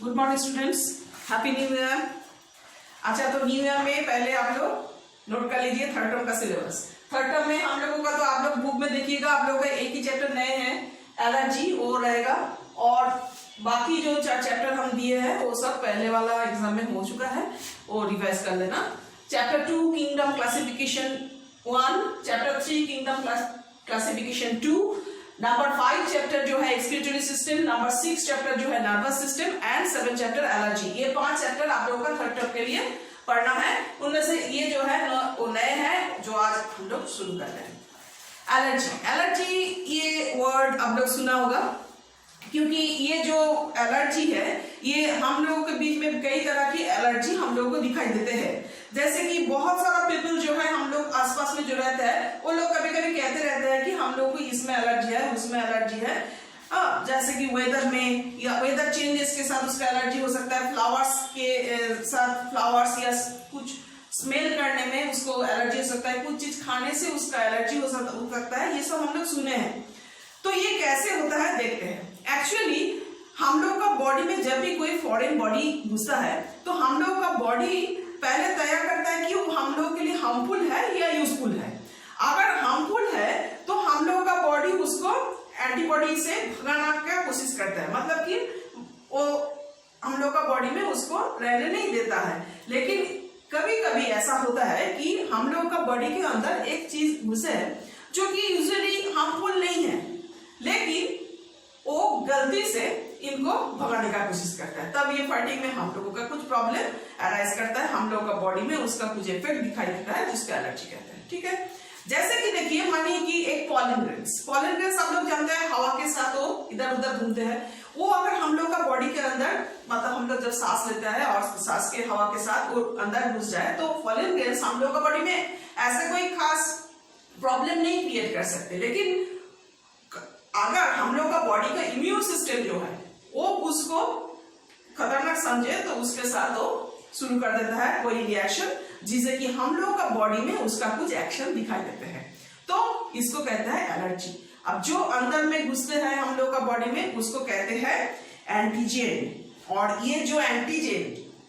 Good morning students, happy new year. अच्छा, तो new year में पहले आप लोग नोट कर लीजिए थर्ड टर्म का सिलेबस। थर्ड टर्म में हम लोगों का, तो आप लोग बुक में देखिएगा, आप लोगों का एक ही चैप्टर नए हैं, एलर्जी वो रहेगा, और बाकी जो चैप्टर हम दिए हैं वो सब पहले वाला एग्जाम में हो चुका है, वो रिवाइज कर लेना। Chapter 2 kingdom classification 1, chapter 3 kingdom classification 2, number 5 chapter जो है एक्सक्रीटरी सिस्टम, नंबर 6 चैप्टर जो है nervous system, and 7 chapter allergy. ये 5 चैप्टर आप लोगों का थर्ड टर्म के लिए पढ़ना है। उनमें से ये जो है वो नए हैं जो आज हम लोग शुरू कर रहे हैं। एलर्जी, एलर्जी ये वर्ड आप लोग सुना होगा, क्योंकि ये जो एलर्जी है ये हम लोगों के बीच में कई तरह की एलर्जी हम लोगों को दिखाई देते हैं। जैसे कि बहुत सारा पीपल जो है हम लोग आसपास में जो रहता है वो लोग कभी कभी कहते रहते हैं कि हम लोग को इसमें एलर्जी है, उसमें एलर्जी है। जैसे कि वेदर में या वेदर चेंजेस के साथ उसका एलर्जी हो सकता है, फ्लावर्स के साथ, फ्लावर्स या कुछ स्मेल करने में उसको एलर्जी हो सकता है, कुछ चीज खाने से उसका एलर्जी हो सकता है। ये सब हम लोग सुने हैं। तो ये कैसे होता है देखते हैं। एक्चुअली हम लोग का बॉडी में जब भी कोई फॉरेन बॉडी घुसता है तो हम लोग का बॉडी पहले तय करता है कि वो हम लोग के लिए हार्मफुल है या यूजफुल है। अगर हार्मफुल है तो हम लोग का बॉडी उसको एंटीबॉडी से भगाना का कोशिश करता है, मतलब कि वो हम लोग का बॉडी में उसको रहने नहीं देता है। लेकिन कभी कभी ऐसा होता है कि हम लोग का बॉडी के अंदर एक चीज घुसे जो कि यूजुअली हार्मफुल नहीं है, लेकिन वो गलती से इनको भगाने का कोशिश करता है। तब ये फाइटिंग में हम लोगों का कुछ प्रॉब्लम अराइज करता है, हम लोगों का बॉडी में उसका कुछ इफेक्ट दिखाई देता है जिसको एलर्जी कहते हैं। ठीक है, जैसे कि देखिए, मानिए कि एक पॉलन ग्रेन्स आप लोग जानते हैं हवा के साथ वो इधर उधर घूमते हैं। वो अगर हम लोग का बॉडी के अंदर, मतलब हम लोग जब सांस लेते हैं और सांस के हवा के साथ वो अंदर घुस जाए तो पॉलन ग्रेन्स हम लोग का बॉडी में ऐसे कोई खास प्रॉब्लम नहीं क्रिएट कर सकते। लेकिन अगर हम लोग का बॉडी का इम्यून सिस्टम जो है वो उसको खतरनाक समझे तो उसके साथ वो शुरू कर देता है कोई रिएक्शन, जिससे कि हम लोग का बॉडी में उसका कुछ एक्शन दिखाई देते हैं, तो इसको कहते हैं एलर्जी। अब जो अंदर में घुसते हैं हम लोग का बॉडी में उसको कहते हैं एंटीजन। और ये जो एंटीजन,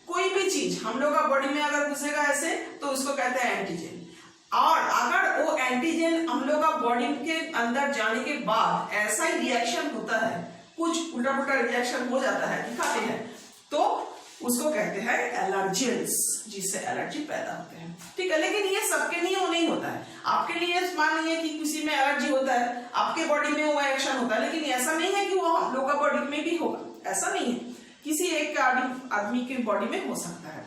कोई भी चीज हम लोग का बॉडी में अगर घुसेगा ऐसे तो उसको कहते हैं एंटीजन। और अगर वो एंटीजन हम लोग का बॉडी के अंदर जाने के बाद ऐसा ही रिएक्शन होता है, कुछ उल्टा पुल्टा रिएक्शन हो जाता है, दिखाते हैं, तो उसको कहते हैं एलर्जेंस, जिससे एलर्जी पैदा होते हैं। ठीक है, लेकिन ये सबके लिए वो नहीं होता है। आपके लिए मान लीजिए कि किसी में एलर्जी होता है, आपके बॉडी में वो एक्शन होता है, लेकिन ऐसा नहीं है कि वो हम लोग का बॉडी में भी होगा, ऐसा नहीं है, किसी एक आदमी के बॉडी में हो सकता है।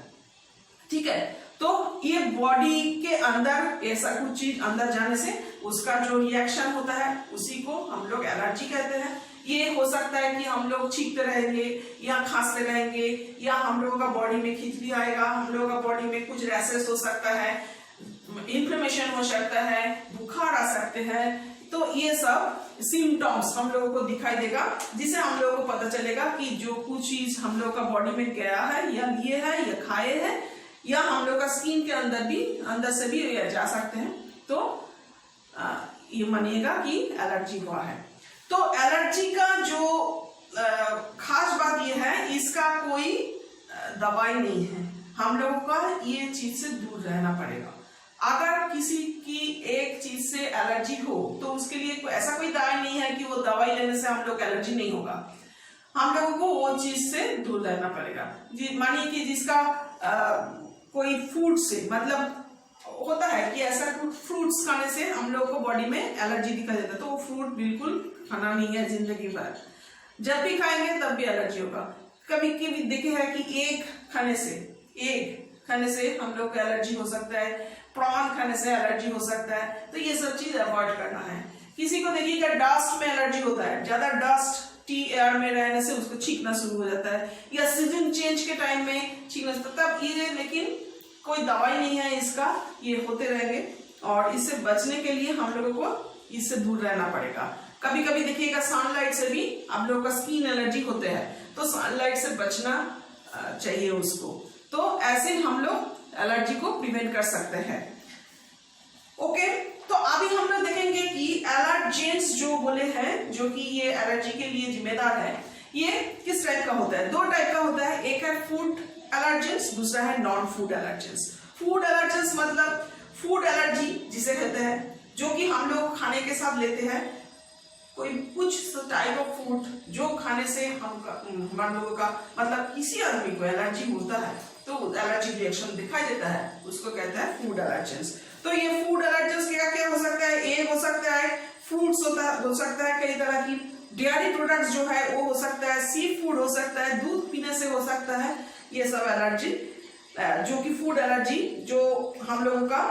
ठीक है, तो ये बॉडी के अंदर ऐसा कुछ चीज अंदर जाने से उसका जो रिएक्शन होता है उसी को हम लोग एलर्जी कहते हैं। ये हो सकता है कि हम लोग छींकते रहेंगे या खांसते रहेंगे, या हम लोगों का बॉडी में खिचड़ी आएगा, हम लोगों का बॉडी में कुछ रैशेस हो सकता है, इन्फ्लेमेशन हो सकता है, बुखार आ सकते हैं। तो ये सब सिम्टम्स हम लोगों को दिखाई देगा, जिससे हम लोगों को पता चलेगा कि जो कुछ चीज हम लोग का बॉडी में गया है या लिए है या खाए हैं, या हम लोग का स्किन के अंदर से भी जा सकते हैं, तो ये मानिएगा कि एलर्जी हुआ है। तो एलर्जी का जो खास बात ये है, इसका कोई दवाई नहीं है, हम लोगों का ये चीज से दूर रहना पड़ेगा। अगर किसी की एक चीज से एलर्जी हो तो उसके लिए ऐसा कोई दवाई नहीं है कि वो दवाई लेने से हम लोग एलर्जी नहीं होगा, हम लोगों को वो चीज से दूर रहना पड़ेगा। मानिए कि जिसका कोई फूड से, मतलब होता है कि ऐसा फ्रूट्स खाने से हम लोग को बॉडी में एलर्जी दिखाई देता है, तो वो फ्रूट बिल्कुल खाना नहीं है जिंदगी भर, जब भी खाएंगे तब भी एलर्जी होगा। कभी कभी देखे है कि एग खाने से हम लोग को एलर्जी हो सकता है, प्रॉन खाने से एलर्जी हो सकता है, तो ये सब चीज अवॉइड करना है। किसी को देखिएगा डस्ट में एलर्जी होता है, ज्यादा डस्ट एयर में रहने से उसको छींकना शुरू हो जाता है, या सीजन चेंज के टाइम में छींकना, तब ये, लेकिन कोई दवाई नहीं है इसका, ये होते रहेंगे। और इससे बचने के लिए हम लोगों को इससे दूर रहना पड़ेगा। कभी कभी देखिएगा सनलाइट से भी आप लोगों का स्किन एलर्जी होते हैं, तो सनलाइट से बचना चाहिए उसको, तो ऐसे हम लोग एलर्जी को प्रिवेंट कर सकते हैं। ओके, तो अभी हम लोग देखेंगे कि एलर्जेंस जो बोले हैं, जो कि ये एलर्जी के लिए जिम्मेदार है, ये किस टाइप का होता है? दो टाइप का होता है, एक है फूड एलर्जेंस, दूसरा है non food allergens. Food allergens मतलब फूड एलर्जी जिसे कहते हैं, जो कि हम लोग खाने के साथ लेते हैं कोई कुछ टाइप ऑफ फूड जो खाने से हम लोगों का मतलब किसी आदमी को एलर्जी होता है तो एलर्जी रिएक्शन दिखाई देता है, उसको कहते हैं फूड एलर्जेंस। तो ये फूड एलर्जेंस क्या क्या हो सकता है? एक हो सकता है फ्रूट्स हो सकता है, कई तरह की डेयरी प्रोडक्ट्स जो है वो हो सकता है, सी फूड हो सकता है, दूध पीने से हो सकता है। ये सब एलर्जी जो कि फूड एलर्जी जो हम लोगों का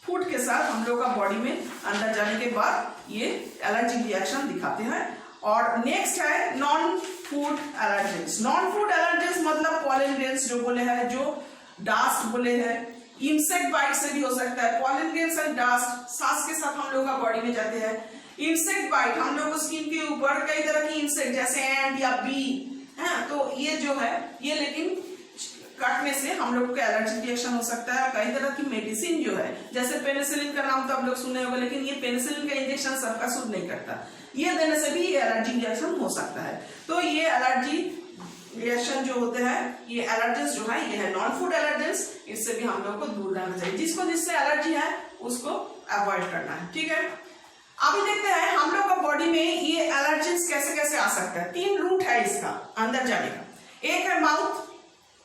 फूड के साथ हम लोग का बॉडी में अंदर जाने के बाद ये एलर्जी रिएक्शन दिखाते हैं। और नेक्स्ट है non food allergens. Non food allergens मतलब पॉलन ग्रेन्स जो बोले हैं, जो डास्ट बोले हैं, इंसेक्ट बाइट से भी हो सकता है। पॉलन ग्रेन्स एंड डास्ट सांस के साथ हम लोग का बॉडी में जाते हैं। इंसेक्ट बाइट हम लोग को स्किन के ऊपर कई तरह की इंसेक्ट जैसे एंट या बी है, तो ये जो है ये लेकिन काटने से हम लोग को एलर्जी रिएक्शन हो सकता है। कई तरह की मेडिसिन जो है जैसे पेनिसिलिन का नाम तो आप लोग सुने होंगे, लेकिन ये पेनिसिलिन का इंजेक्शन सबका सूट नहीं करता, ये देने से भी ये एलर्जी रिएक्शन हो सकता है। तो ये एलर्जी रिएक्शन जो होते हैं, ये एलर्जेंस जो है ये है नॉन फूड एलर्जेंस, इससे भी हम लोग को दूर रहना चाहिए। जिससे एलर्जी है उसको अवॉइड करना है, ठीक है। अभी देखते हैं हम लोग का बॉडी में ये एलर्जेंस कैसे कैसे आ सकता है। 3 रूट है इसका अंदर जाने का। एक है माउथ,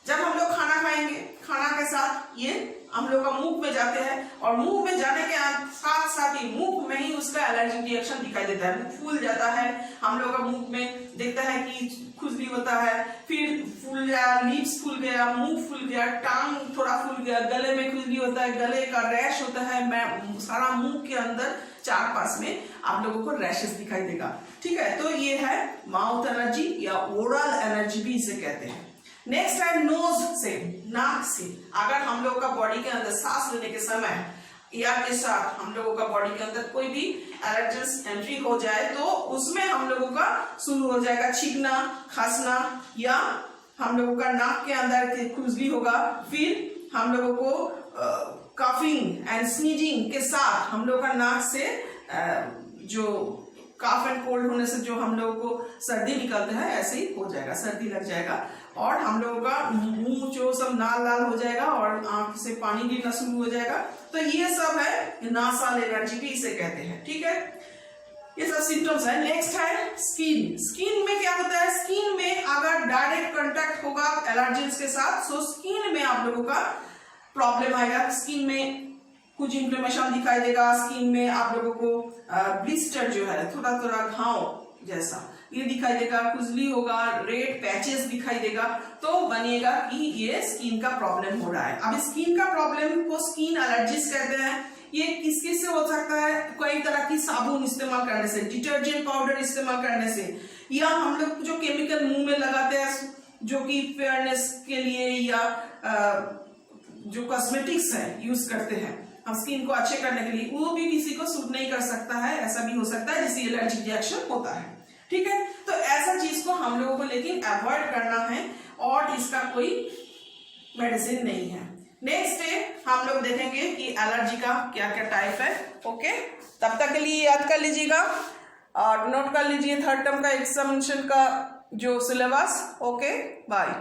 जब हम लोग खाना खाएंगे खाना के साथ ये हम लोग का मुंह में जाते हैं और मुंह में जाने के साथ साथ ही मुंह में ही उसका एलर्जी रिएक्शन दिखाई देता है। मुंह फूल जाता है, हम लोग का मुंह में देखता है कि खुजली होता है, फिर फूल गया, लिप्स फूल गया, मुंह फूल गया, टांग थोड़ा फूल गया, गले में खुजली होता है, गले का रैश होता है, सारा मुंह के अंदर चार पास में आप लोगों को रैशेस दिखाई देगा, ठीक है। तो ये है माउथ एलर्जी या ओरल एलर्जी भी इसे कहते हैं। नेक्स्ट है नोज से, नाक से। अगर हम लोग का बॉडी के अंदर सांस लेने के समय या के साथ हम लोगों का बॉडी के अंदर कोई भी एलर्जेंस एंट्री हो जाए तो उसमें हम लोगों का शुरू हो जाएगा छींकना, खांसना, या हम लोगों का नाक के अंदर खुजली होगा। फिर हम लोगों को कफिंग एंड स्नीजिंग के साथ हम लोग का नाक से जो कफ एंड कोल्ड होने से जो हम लोगों को सर्दी निकलता है ऐसे ही हो जाएगा, सर्दी लग जाएगा और हम लोगों का मुंह जो सब लाल लाल हो जाएगा और आंख से पानी गिरना शुरू हो जाएगा। तो ये सब है नासाल एलर्जी भी इसे कहते हैं, ठीक है। ये सब सिम्टम्स है। नेक्स्ट है स्किन। स्किन में क्या होता है? स्किन में अगर डायरेक्ट कांटेक्ट होगा एलर्जेंस के साथ तो स्किन में आप लोगों का प्रॉब्लम आएगा। स्किन में कुछ इन्फ्लेमेशन दिखाई देगा, स्किन में आप लोगों को ब्लिस्टर जो है थोड़ा थोड़ा घाव जैसा ये दिखाई देगा, खुजली होगा, रेड पैचेस दिखाई देगा, तो बनेगा कि ये स्किन का प्रॉब्लम हो रहा है। अब स्किन का प्रॉब्लम को स्किन एलर्जीज कहते हैं। ये किस किस से हो सकता है? कई तरह की साबुन इस्तेमाल करने से, डिटर्जेंट पाउडर इस्तेमाल करने से, या हम लोग जो केमिकल मुंह में लगाते हैं जो कि फेयरनेस के लिए या जो कॉस्मेटिक्स है यूज करते हैं हम स्किन को अच्छे करने के लिए, वो भी किसी को सूट नहीं कर सकता है। ऐसा भी हो सकता है जिससे एलर्जी रिएक्शन होता है, ठीक है। तो ऐसा चीज को हम लोगों को लेकिन अवॉइड करना है और इसका कोई मेडिसिन नहीं है। नेक्स्ट डे हम लोग देखेंगे कि एलर्जी का क्या क्या टाइप है, ओके। तब तक के लिए याद कर लीजिएगा और नोट कर लीजिए 3rd टर्म का एग्जामिनेशन का जो सिलेबस, ओके। बाय।